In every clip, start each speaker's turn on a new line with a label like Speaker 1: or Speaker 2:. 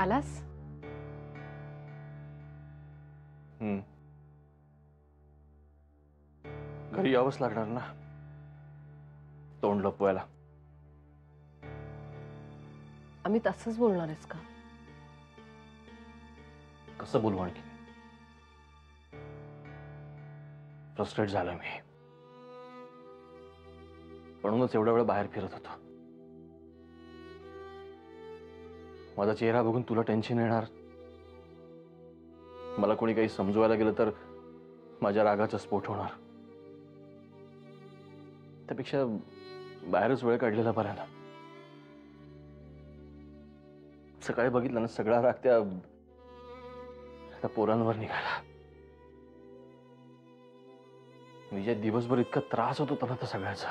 Speaker 1: आलास?
Speaker 2: घरी यावंच लागणार ना, तोंड लपवायला.
Speaker 1: आम्ही तसंच बोलणार आहेस का?
Speaker 2: कसं बोलू आणखी? फ्रस्ट्रेट झालं मी, म्हणूनच एवढा वेळ बाहेर फिरत होतो. माझा चेहरा बघून तुला टेन्शन येणार, मला कोणी काही समजवायला गेलं तर माझ्या रागाचा स्फोट होणार. त्यापेक्षा बाहेरच वेळ काढलेला बरा ना. सकाळी बघितलं ना, सगळा राग त्या पोरांवर निघाला. विजय, दिवसभर इतका त्रास होत होता ना त्या सगळ्याचा.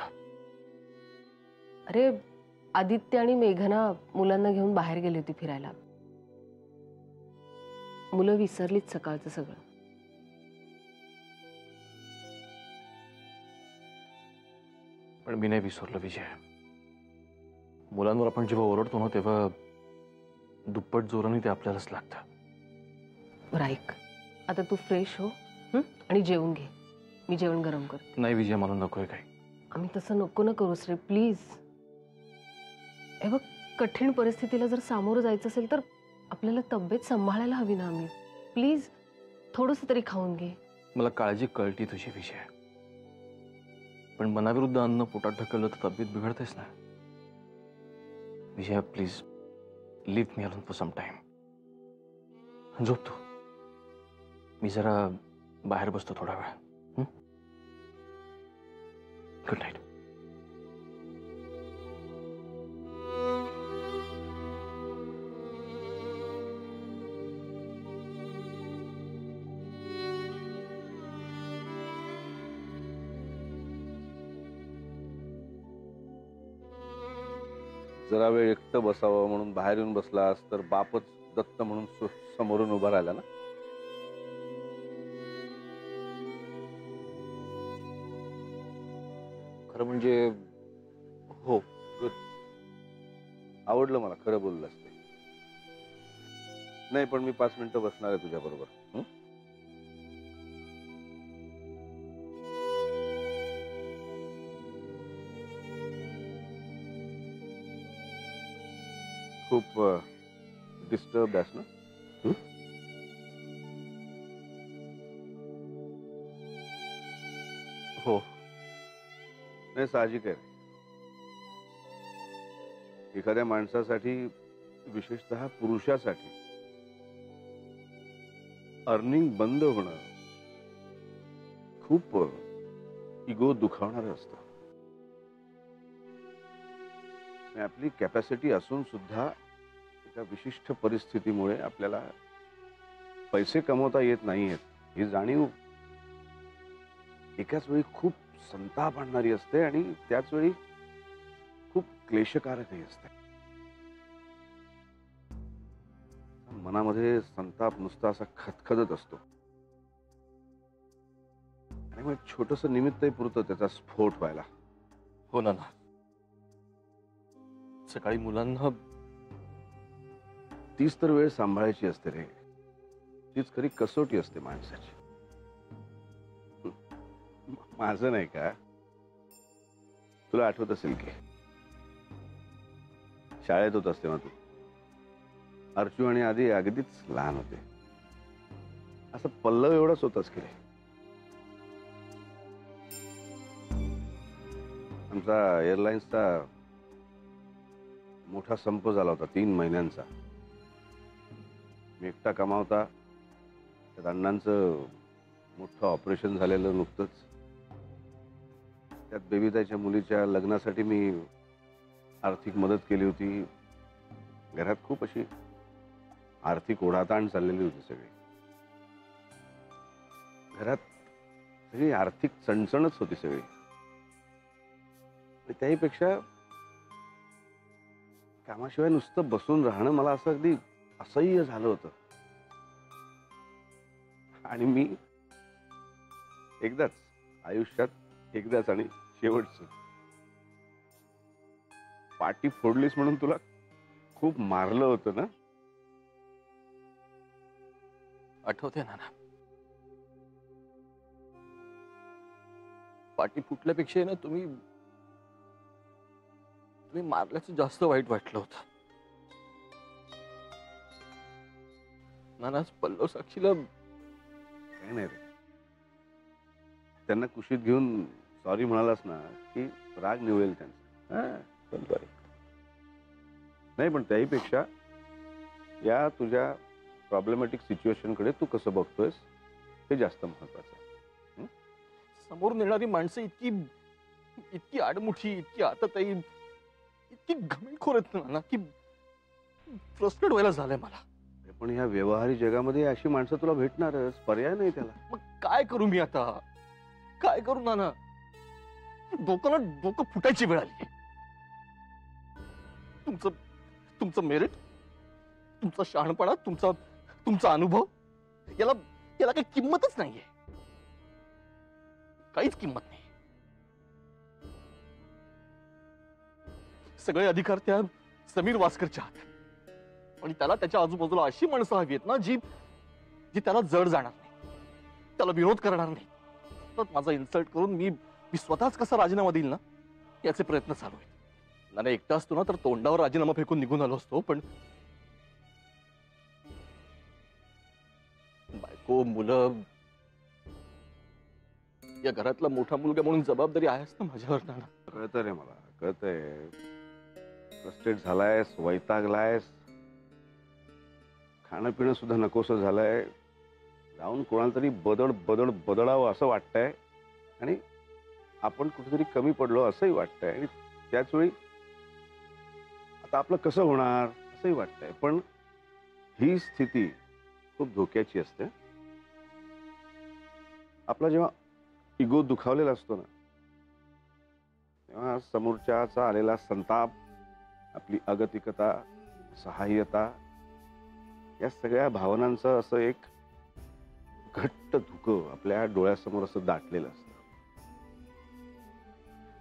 Speaker 1: अरे, आदित्य आणि मेघना मुलांना घेऊन बाहेर गेली होती फिरायला. मुलं विसरलीत सकाळचं सगळं.
Speaker 2: पण मी नाही विसरलो विजय. मुलांवर आपण जेव्हा ओरडतो ना, तेव्हा दुप्पट जोराने ते आपल्यालाच लागतं.
Speaker 1: बरं ऐक, आता तू फ्रेश हो आणि जेवून घे. मी जेवण गरम करते.
Speaker 2: नाही विजय, मला नकोय काही.
Speaker 1: आम्ही तसं नको ना करूस रे, प्लीज. हे बघ, कठीण परिस्थितीला जर सामोरं जायचं असेल तर आपल्याला तब्येत सांभाळायला हवी ना. आम्ही प्लीज थोडंसं तरी खाऊन घे. मला
Speaker 2: काळजी कळती तुझी विजय, पण मनाविरुद्ध अन्न पोटात ढकललं तर तब्येत बिघडतेस ना. Vijay please, leave me alone for some time. झोप तू, मी जरा बाहेर बसतो थोडा वेळ. Good night.
Speaker 3: जरा वेळ एकटं बसावं म्हणून बाहेर येऊन बसलास तर बापच दत्त म्हणून समोरून उभा राहिला ना. खरं म्हणजे हो, गुड. आवडलं मला, खरं बोललास ते. नाही पण मी 5 मिनिटं बसणार आहे तुझ्या बरोबर. खूप डिस्टर्ब आहेस ना?
Speaker 2: हो.
Speaker 3: नाही, साहजिक आहे. एखाद्या माणसासाठी, विशेषतः पुरुषासाठी, अर्निंग बंद होणं खूप इगो दुखावणारं असतं. आपली कॅपॅसिटी असून सुद्धा एका विशिष्ट परिस्थितीमुळे आपल्याला पैसे कमवता येत नाहीयेत ही जाणीव एकाच वेळी खूप संताप आणणारी असते आणि त्याच वेळी खूप क्लेशकारकही असते. मनामध्ये संताप नुसता असा खदखदत असतो आणि मग छोटंसं निमित्तही पुरतं त्याचा स्फोट व्हायला.
Speaker 2: हो ना. सकाळी मुलांना
Speaker 3: तीच तर वेळ सांभाळायची असते रे. तीच खरी कसोटी असते माणसाची. माझं नाही का, तुला आठवत असेल की शाळेत होत असते मग तू. अर्चू आणि आधी अगदीच लहान होते. असं पल्लव एवढंच होतच की रे. आमचा एअरलाइन्सचा मोठा संप झाला होता 3 महिन्यांचा. मी एकटा कमावता, त्यात अण्णांचं मोठं ऑपरेशन झालेलं नुकतंच. त्यात बेबीताईच्या मुलीच्या लग्नासाठी मी आर्थिक मदत केली होती. घरात खूप अशी आर्थिक ओढाताण चाललेली होती सगळी. घरात सगळी आर्थिक चणचणच होती सगळी. त्याहीपेक्षा कामाशिवाय नुसतं बसून राहणं मला असं अगदी असह्य झालं होतं. आणि मी एकदाच आयुष्यात एकदाच आणि शेवटचं पाटी फोडलीस म्हणून तुला खूप मारलं होतं ना.
Speaker 2: आठवते ना ना, पाठी फुटल्यापेक्षा ना तुम्ही मारल्याचं जास्त वाईट वाटलं होतं. नाना पल्लव साक्षीला
Speaker 3: काय नाही रे, त्यांना कुशीत घेऊन सॉरी म्हणालास ना की राग निवळेल त्यांचा. पण सॉरी नाही, पण त्याहीपेक्षा या तुझ्या प्रॉब्लेमॅटिक सिच्युएशन कडे तू कसं बघतोयस हे जास्त महत्वाचं आहे.
Speaker 2: समोरून येणारी माणसं इतकी आडमुठी, इतकी आतताई, इतकी घमेलखोर आहेत ना की फ्रस्ट्रेट व्हायला झालंय मला.
Speaker 3: पण ह्या व्यवहारी जगामध्ये अशी माणसं तुला भेटणारच, पर्याय नाही त्याला.
Speaker 2: मग काय करू मी आता, काय करू नाना? डोकं फुटायची वेळ आली. तुमचं मेरिट, तुमचा शहाणपणा, तुमचा अनुभव, याला काही किंमतच नाहीये, काहीच किंमत नाही. सगळे अधिकार त्या समीर वासकरच्या हातात, आणि त्याला त्याच्या आजूबाजूला अशी माणसं हवी आहेत ना जी त्याला जड जाणार नाही, त्याला विरोध करणार नाही. तर माझा इन्सल्ट करून मी स्वतःच कसा राजीनामा देईल ना, याचे प्रयत्न चालू आहेत. नाना एकटा असतो ना तर तोंडावर राजीनामा फेकून निघून आलो असतो, पण बायको, मुलं, या घरातला मोठा मुलगा म्हणून जबाबदारी आहेच ना माझ्यावर. नाना
Speaker 3: कळतं रे, मला कळतंय. फ्रस्ट्रेट झालायस, वैतागलायस, खाणं पिणं सुद्धा नकोसं झालंय, जाऊन कोणाला तरी बदडावं असं वाटतंय, आणि आपण कुठेतरी कमी पडलो असंही वाटतंय, आणि त्याच वेळी आता आपलं कसं होणार असंही वाटतंय. पण ही स्थिती खूप धोक्याची असते. आपला जेव्हा इगो दुखावलेला असतो ना, तेव्हा समोरच्याचा आलेला संताप, आपली अगतिकता, सहाय्यता, या सगळ्या भावनांचं असं एक घट्ट धुकं आपल्या डोळ्यासमोर असं दाटलेलं असतं.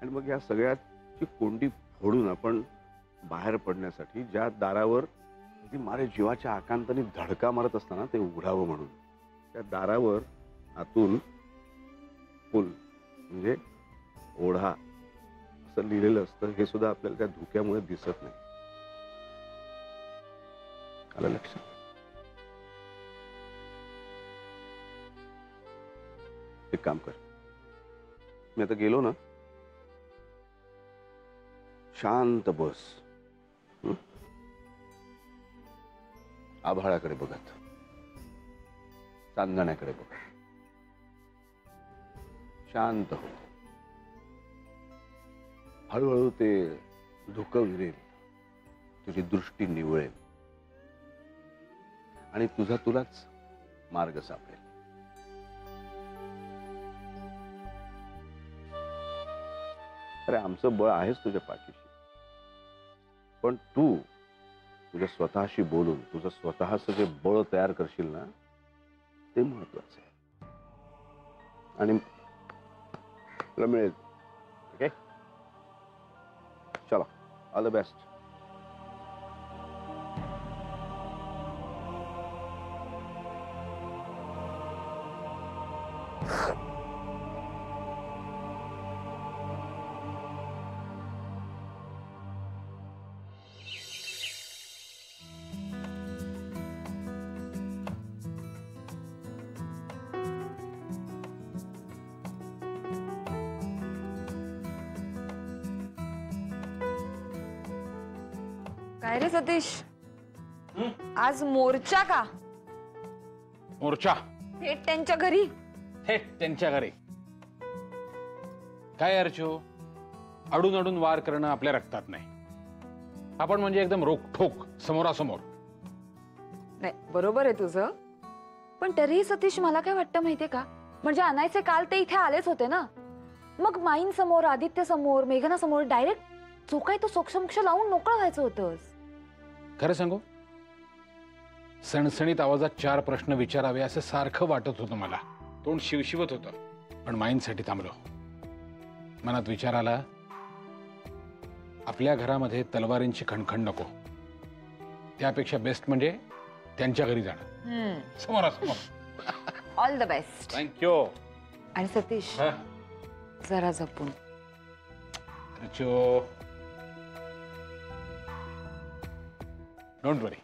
Speaker 3: आणि मग या सगळ्याची कोंडी फोडून आपण बाहेर पडण्यासाठी ज्या दारावर मारे जीवाच्या आकांताने धडका मारत असताना ते उघडावं म्हणून, त्या दारावर आतून पूल म्हणजे ओढा असं लिहिलेलं असतं. हे सुद्धा आपल्याला त्या धुक्यामुळे दिसत नाही. आलं लक्षात? एक काम कर, मी आता गेलो ना, शांत बस, आभाळाकडे बघत, चांदण्याकडे बघत, शांत हो. हळूहळू ते धुकं विरेल, तुझी दृष्टी निवळेल, आणि तुलाच मार्ग सापडेल. अरे आमचं बळ आहेच तुझ्या पाठीशी, पण तू तुझ्या स्वतःशी बोलून तुझं स्वतःचं जे बळ तयार करशील ना, ते महत्वाचं आहे. आणि तुला मिळेल. ओके, चला, ऑल द बेस्ट.
Speaker 4: काय रे सतीश, आज मोर्चा का?
Speaker 5: मोर्चा
Speaker 4: थेट त्यांच्या घरी?
Speaker 5: थेट त्यांच्या घरी. काय अर्चो, अडून अडून वार करणं आपल्या रक्तात नाही. आपण म्हणजे एकदम रोखठोक, समोरासमोर.
Speaker 4: नाही, बरोबर आहे तुझं, पण तरीही सतीश मला काय वाटतं माहितीये का, म्हणजे अनायचे काल ते इथे आलेच होते ना, मग माईन समोर, आदित्य समोर, मेघना समोर डायरेक्ट जो काही तो सोक्षमोक्ष लावून मोकळं व्हायचं होतंस.
Speaker 5: खरं सांगू, सणसणीत आवाजात 4 प्रश्न विचारावे असं सारखं वाटत होतं मला. तोंड शिवशिवत होतं, पण माईंसाठी थांबलो. मनात विचार आला, आपल्या घरामध्ये तलवारींची खणखण नको, त्यापेक्षा बेस्ट म्हणजे त्यांच्या घरी जाणं, समोरासमोर.
Speaker 4: All the best.
Speaker 5: थँक्यू.
Speaker 4: आणि सतीश जरा जपून.
Speaker 5: Archu, don't worry.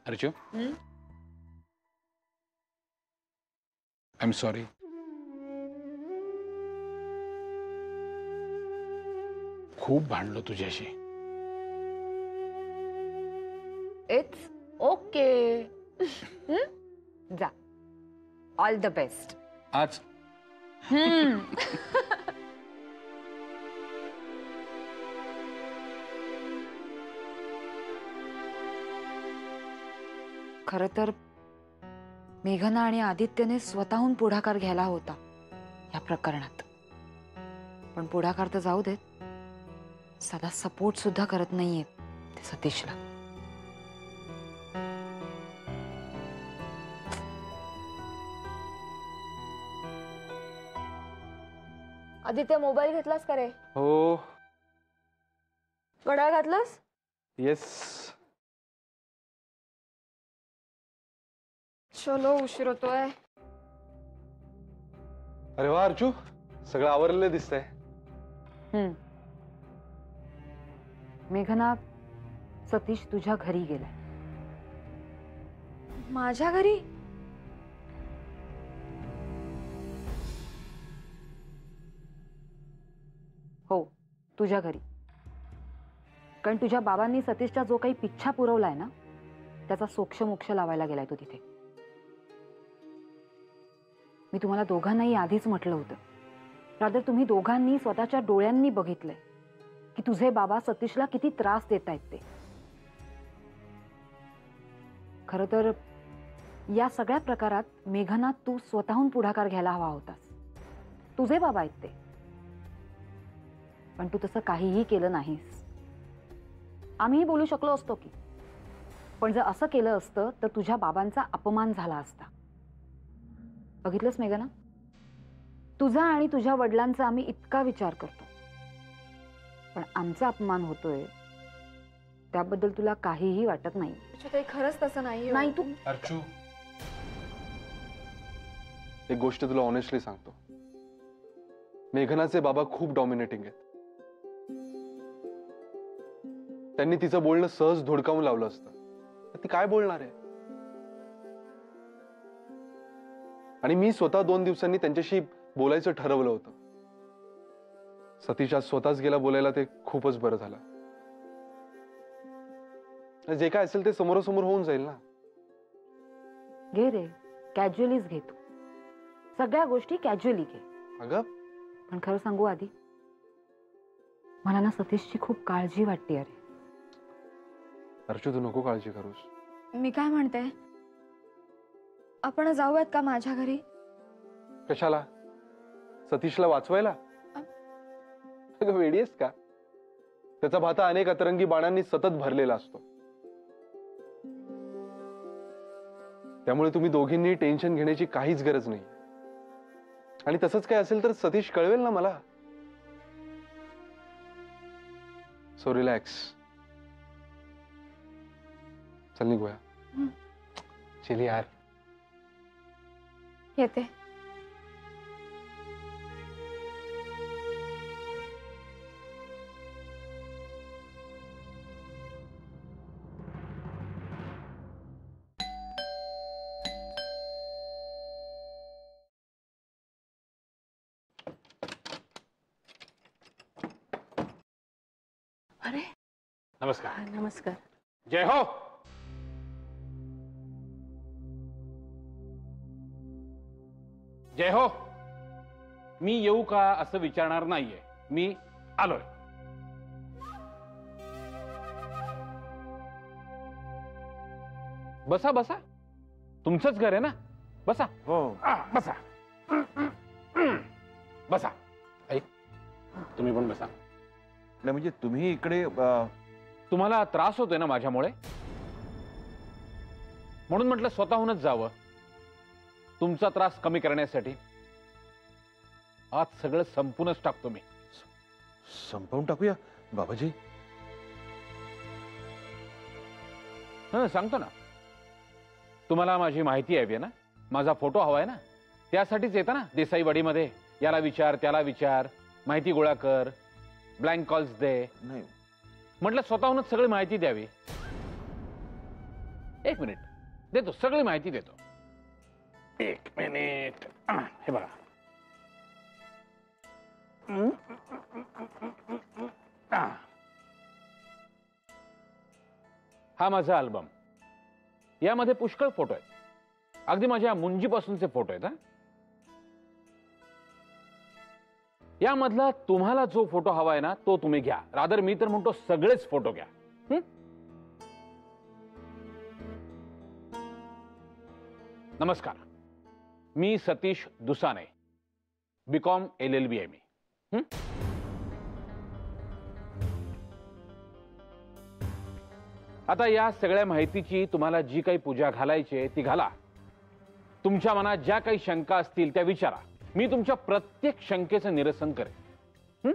Speaker 5: Archu, I am sorry. खूप भांडलो तुझ्याशी.
Speaker 4: It's okay. जा. All the best.
Speaker 5: आज
Speaker 4: खरं तर मेघना आणि आदित्यने स्वतःहून पुढाकार घ्यायला होता या प्रकरणात. पण पुढाकार तर जाऊ देत, साधा सपोर्ट सुद्धा करत नाहीये ते सतीशला.
Speaker 1: आदित्य मोबाईल घेतलास का रे?
Speaker 2: हो.
Speaker 1: घड्याळ घातलास?
Speaker 2: येस.
Speaker 1: चलो, उशीर होतोय.
Speaker 2: अरे वा अर्चू, सगळं आवरलेलं दिसतंय.
Speaker 4: मेघना, सतीश तुझ्या घरी गेलाय.
Speaker 1: माझ्या घरी?
Speaker 4: हो, तुझ्या घरी. कारण तुझ्या बाबांनी सतीशचा जो काही पिच्छा पुरवलाय ना, त्याचा सोक्ष लावायला गेलाय तो तिथे. मी तुम्हाला दोघांनाही आधीच म्हटलं होतं. रादर तुम्ही दोघांनी स्वतःच्या डोळ्यांनी बघितलंय की तुझे बाबा सतीशला किती त्रास देत आहेत ते. खरं तर या सगळ्या प्रकारात मेघना, तू स्वतःहून पुढाकार घ्यायला हवा होतास. तुझे बाबा आहेत ते. पण तू तसं काहीही केलं नाहीस. आम्हीही बोलू शकलो असतो की, पण जर असं केलं असतं तर तुझ्या बाबांचा अपमान झाला असता. बघितलंस मेघना, तुझा आणि तुझ्या वडिलांचा आम्ही इतका विचार करतो, पण आमचा अपमान होतोय त्याबद्दल तुला काहीही वाटत नाही.
Speaker 1: काही खरंच तसं नाही.
Speaker 4: नाही तू
Speaker 2: अर्चू, एक गोष्ट तुला ऑनेस्टली सांगतो, मेघनाचे बाबा खूप डॉमिनेटिंग आहेत. त्यांनी तिचं बोलणं सहज धुडकावून लावलं असतं तर ती काय बोलणार आहे. आणि मी स्वतः 2 दिवसांनी त्यांच्याशी बोलायचं ठरवलं होतं. सतीश आज स्वतःच गेला बोलायला, ते खूपच बरं झालं. जे काय असेल ते समोरासमोर होऊन जाईल ना.
Speaker 4: घे रे, कॅज्युअलीच घे. तू सगळ्या गोष्टी कॅज्युअली घे.
Speaker 2: अगं
Speaker 4: पण खरं सांगू आधी, मला ना सतीशची खूप काळजी वाटते. अरे
Speaker 2: अर्चू, तू नको काळजी करूस.
Speaker 1: मी काय म्हणते, आपण जाऊयात का माझ्या घरी?
Speaker 2: कशाला? सतीशला वाचवायला? अगं वेडी आहेस का? त्याचा भाता अनेक अतरंगी बाणांनी सतत भरलेला असतो. त्यामुळे तुम्ही दोघींनी टेन्शन घेण्याची काहीच गरज नाही. आणि तसंच काय असेल तर सतीश कळवेल ना मला. So relax. चल निघूया. चल यार.
Speaker 1: येते. अरे
Speaker 5: नमस्कार.
Speaker 1: नमस्कार.
Speaker 5: जय हो. जय हो. मी येऊ का असं विचारणार नाहीये. मी आलोय. बसा बसा, तुमचंच घर आहे ना. बसा.
Speaker 3: हो.
Speaker 5: बसा. बसा. ऐक, तुम्ही पण बसा.
Speaker 3: नाही म्हणजे तुम्ही इकडे
Speaker 5: तुम्हाला त्रास होतोय ना माझ्यामुळे, म्हणून म्हटलं स्वतःहूनच जावं तुमचा त्रास कमी करण्यासाठी. आज सगळं संपूनच टाकतो मी.
Speaker 3: संपवून टाकूया बाबाजी.
Speaker 5: सांगतो ना. तुम्हाला माझी माहिती हवी आहे ना, माझा फोटो हवाय ना, त्यासाठीच येतं ना देसाईवाडीमध्ये. याला विचार त्याला विचार, माहिती गोळा कर, ब्लँक कॉल्स दे.
Speaker 3: नाही
Speaker 5: म्हटलं स्वतःहूनच सगळी माहिती द्यावी. एक मिनिट, देतो, सगळी माहिती देतो. एक मिनिट. हे बघा. हा माझा अल्बम. यामध्ये पुष्कळ फोटो आहेत, अगदी माझ्या मुंजीपासूनचे फोटो आहेत. यामधला तुम्हाला जो फोटो हवाय ना तो तुम्ही घ्या. रादर मी तर म्हणतो सगळेच फोटो घ्या. नमस्कार, मी सतीश दुसाने, बीकॉम LLB आहे मी. आता या सगळ्या माहितीची तुम्हाला जी काही पूजा घालायची आहे ती घाला. तुमच्या मनात ज्या काही शंका असतील त्या विचारा. मी तुमच्या प्रत्येक शंकेचं निरसन करेन.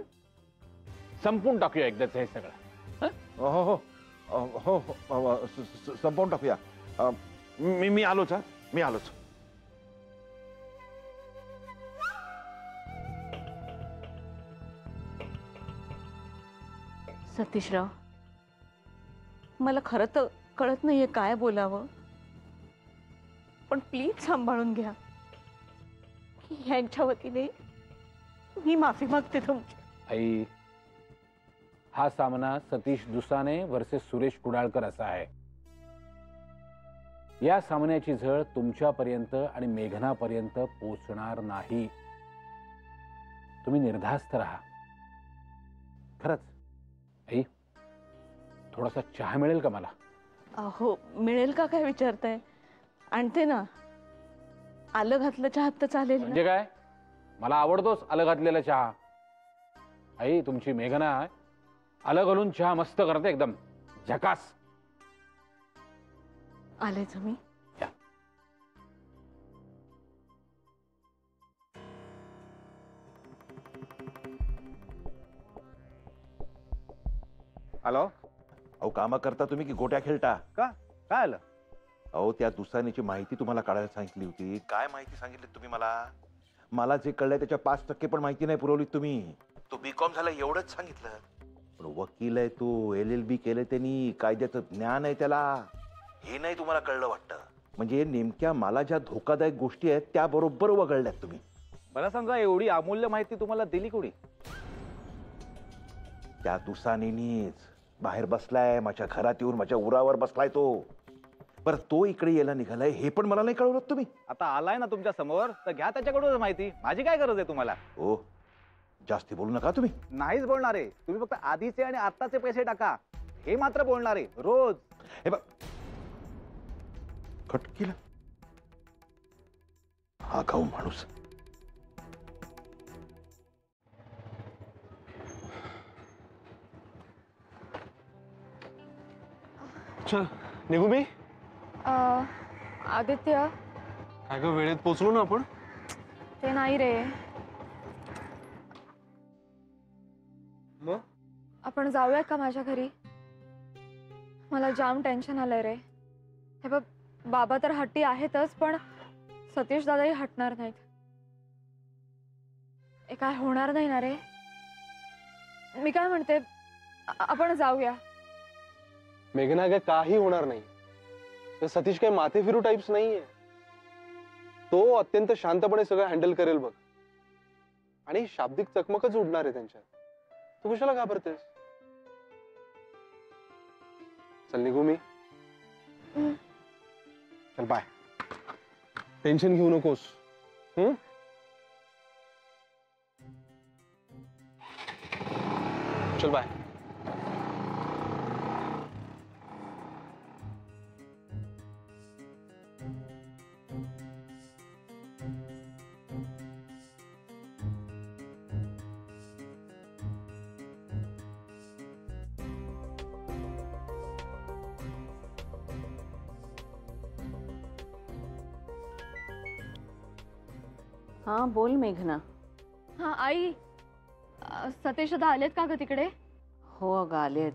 Speaker 5: संपून टाकूया एकदाच हे सगळं.
Speaker 6: हो हो हो हो संपवून टाकूया. मी आलोच. मी आलोच.
Speaker 7: सतीशराव, मला खरं तर कळत नाहीये काय बोलावं, पण प्लीज सांभाळून घ्या. यांच्या वतीने मी माफी मागते तुमची.
Speaker 5: आई, हा सामना सतीश दुसाने वर्सेस सुरेश कुडाळकर असा आहे. या सामन्याची झळ तुमच्यापर्यंत आणि मेघनापर्यंत पोचणार नाही. तुम्ही निर्धास्त राहा. खरंच. आई, थोडासा चहा मिळेल का मला?
Speaker 7: हो, मिळेल का काय विचारताय? आणते ना. आलं घातलं चहात तर चालेल ना?
Speaker 5: म्हणजे काय, मला आवडतोच आलं घातलेला चहा. आई, तुमची मेघना आलं घालून चहा मस्त करते, एकदम झकास.
Speaker 7: आलेच मी.
Speaker 6: हॅलो. अहो, कामा करता तुम्ही की गोट्या खेळता का? काय आलं? अहो, त्या दुसानीची माहिती तुम्हाला काढायला सांगितली होती. काय माहिती सांगितली तुम्ही मला जे कळलंय त्याच्या 5% पण माहिती नाही पुरवली तुम्ही. तो बीकॉम झाला एवढंच सांगितलं, पण वकील आहे तो, LLB केलंय त्यांनी, कायद्याचं ज्ञान आहे त्याला, हे नाही तुम्हाला कळलं वाटतं. म्हणजे नेमक्या मला ज्या धोकादायक गोष्टी आहेत त्या बरोबर वगळल्यात तुम्ही.
Speaker 8: मला सांगा, एवढी अमूल्य माहिती तुम्हाला दिली कोणी?
Speaker 6: त्या दुसानीनीच. बाहेर बसलाय, माझ्या घरात येऊन माझ्या उरावर बसलाय तो. बरं, तो इकडे यायला निघालाय हे पण मला नाही कळवलं तुम्ही.
Speaker 8: आता आलाय ना तुमच्या समोर, तर घ्या त्याच्याकडून माहिती. माझी काय गरज आहे तुम्हाला?
Speaker 6: हो, जास्ती बोलू नका तुम्ही.
Speaker 8: नाहीच बोलणार आहे. तुम्ही फक्त आधीचे आणि आत्ताचे पैसे टाका, हे मात्र बोलणार आहे रोज.
Speaker 6: हे बघ, कट केलं. हा गाऊ माणूस.
Speaker 2: चल निघू मी.
Speaker 4: आदित्य,
Speaker 2: काय ग, वेळेत पोचलो ना आपण?
Speaker 4: ते नाही रे.
Speaker 2: मग
Speaker 4: आपण जाऊया का माझ्या घरी? मला जाम टेन्शन आलंय रे. हे बघ, बाबा तर हट्टी आहेतच, पण सतीश दादाही हटणार नाहीत. हे काय होणार नाही ना रे? मी काय म्हणते, आपण जाऊया.
Speaker 9: मेघना, काय काही होणार नाही. तर सतीश काही माथे फिरू टाइप्स नाहीये. तो अत्यंत शांतपणे सगळं हँडल करेल बघ. आणि शाब्दिक चकमकच उडणार आहे त्यांच्यात. तू कशाला घाबरतेस? चल निघू मी. चल बाय. टेन्शन घेऊ नकोस. चल बाय.
Speaker 7: हा, बोल मेघना.
Speaker 4: हा आई, सतीश दादा आलेत का ग तिकडे?
Speaker 7: हो अगं, आलेत.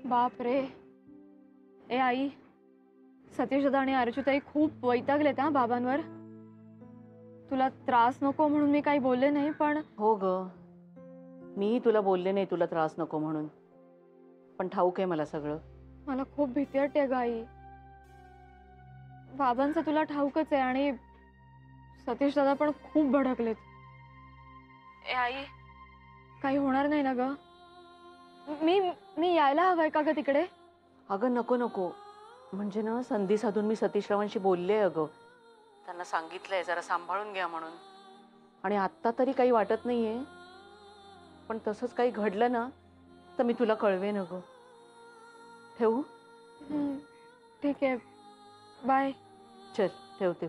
Speaker 4: बाप रे. ए आई, सतीश दादा आणि अर्जुताई खूप वैतागलेत हा बाबांवर. तुला त्रास नको म्हणून मी काही बोलले नाही, पण
Speaker 7: हो ग, मी तुला बोलले नाही तुला त्रास नको म्हणून, पण ठाऊक आहे मला सगळं.
Speaker 4: मला खूप भीती वाटते ग आई. बाबांचं तुला ठाऊकच आहे आणि सतीश दादा पण खूप भडकलेत. ए आई, काही होणार नाही ना ग? मी मी यायला हवंय का ग तिकडे?
Speaker 7: अगं नको नको, म्हणजे ना संधी साधून मी सतीश रावांशी बोलले अगं, त्यांना सांगितलंय जरा सांभाळून घ्या म्हणून. आणि आत्ता तरी काही वाटत नाहीये, पण तसंच काही घडलं ना तर मी तुला कळवेन अगं. ठेवू?
Speaker 4: ठीक आहे, बाय.
Speaker 7: चल ठेवते.